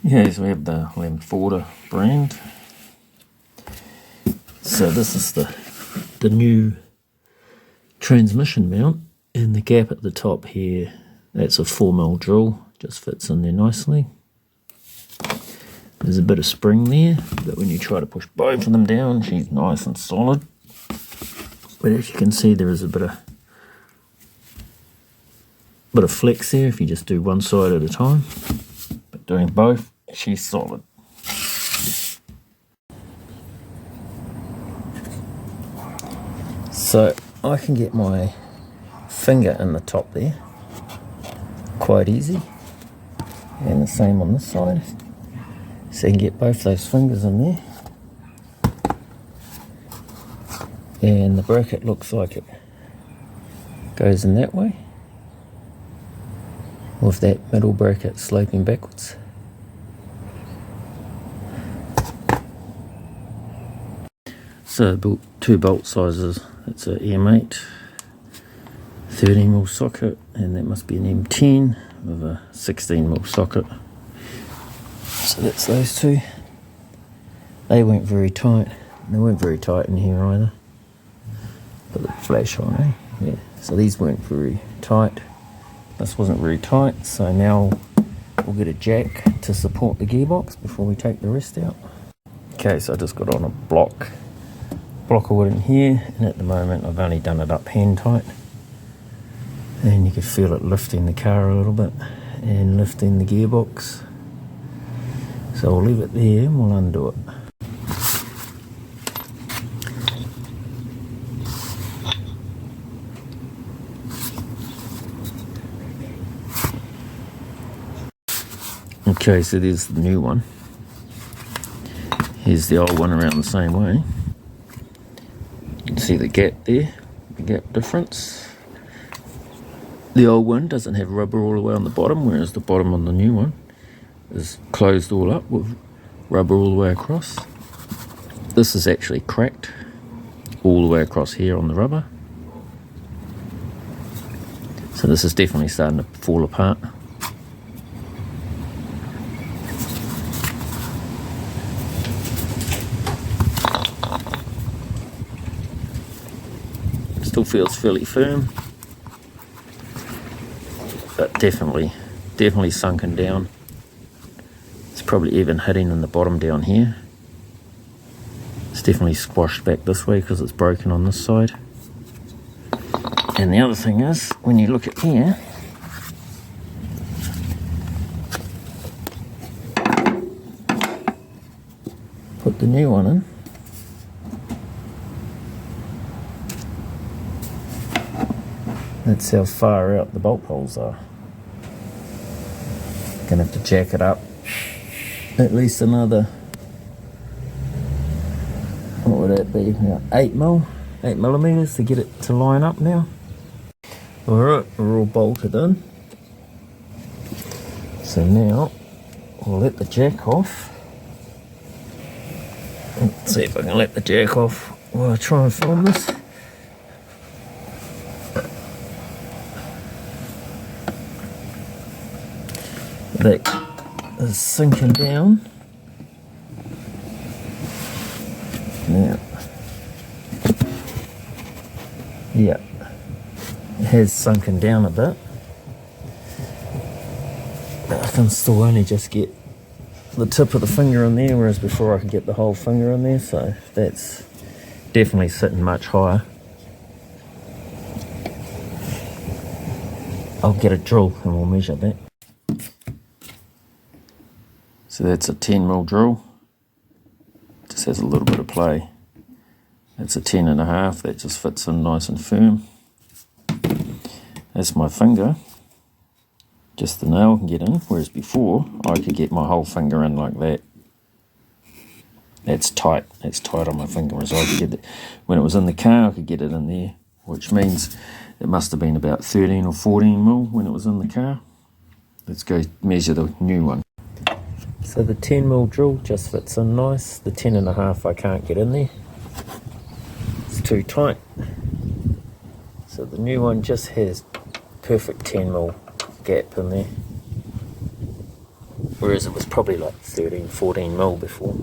Yeah, so we have the Lamforda brand. So this is the new transmission mount, and the gap at the top here, that's a 4mm drill, just fits in there nicely. There's a bit of spring there, but when you try to push both of them down, she's nice and solid. But as you can see, there is a bit of flex there if you just do one side at a time. But doing both, she's solid. So I can get my finger in the top there quite easy, and the same on this side. So you can get both those fingers in there, and the bracket looks like it goes in that way, with that middle bracket sloping backwards. So I built two bolt sizes. It's a M8 13mm socket, and that must be an M10 with a 16mm socket. So that's those two. They weren't very tight. They weren't very tight in here either. Put the flash on, eh? Yeah. So these weren't very tight. This wasn't very tight. So now we'll get a jack to support the gearbox before we take the rest out. Okay, so I just got on a block of wood in here, and at the moment I've only done it up hand tight. And you can feel it lifting the car a little bit and lifting the gearbox. So we'll leave it there and we'll undo it. Okay, so there's the new one. Here's the old one around the same way. You can see the gap there, the gap difference. The old one doesn't have rubber all the way on the bottom, whereas the bottom on the new one is closed all up with rubber all the way across. This is actually cracked all the way across here on the rubber. So this is definitely starting to fall apart. Still feels fairly firm, but definitely sunken down. It's probably even hitting in the bottom down here. It's definitely squashed back this way because it's broken on this side. And the other thing is, when you look at here, put the new one in. That's how far out the bolt holes are. Gonna have to jack it up at least another, what would that be, 8mm to get it to line up now. Alright, we're all bolted in. So now we'll let the jack off. Let's see if I can let the jack off while I try and film this. That is sinking down. Now, yeah, it has sunken down a bit. I can still only just get the tip of the finger in there, whereas before I could get the whole finger in there, so that's definitely sitting much higher. I'll get a drill and we'll measure that. So that's a 10mm drill. Just has a little bit of play. That's a 10.5. That just fits in nice and firm. That's my finger. Just the nail can get in, whereas before I could get my whole finger in like that. That's tight. That's tight on my finger, whereas I could get it when it was in the car. I could get it in there, which means it must have been about 13 or 14mm when it was in the car. Let's go measure the new one. So the 10mm drill just fits in nice. The 10.5 I can't get in there. It's too tight. So the new one just has perfect 10mm gap in there. whereas it was probably like 13, 14 mil before.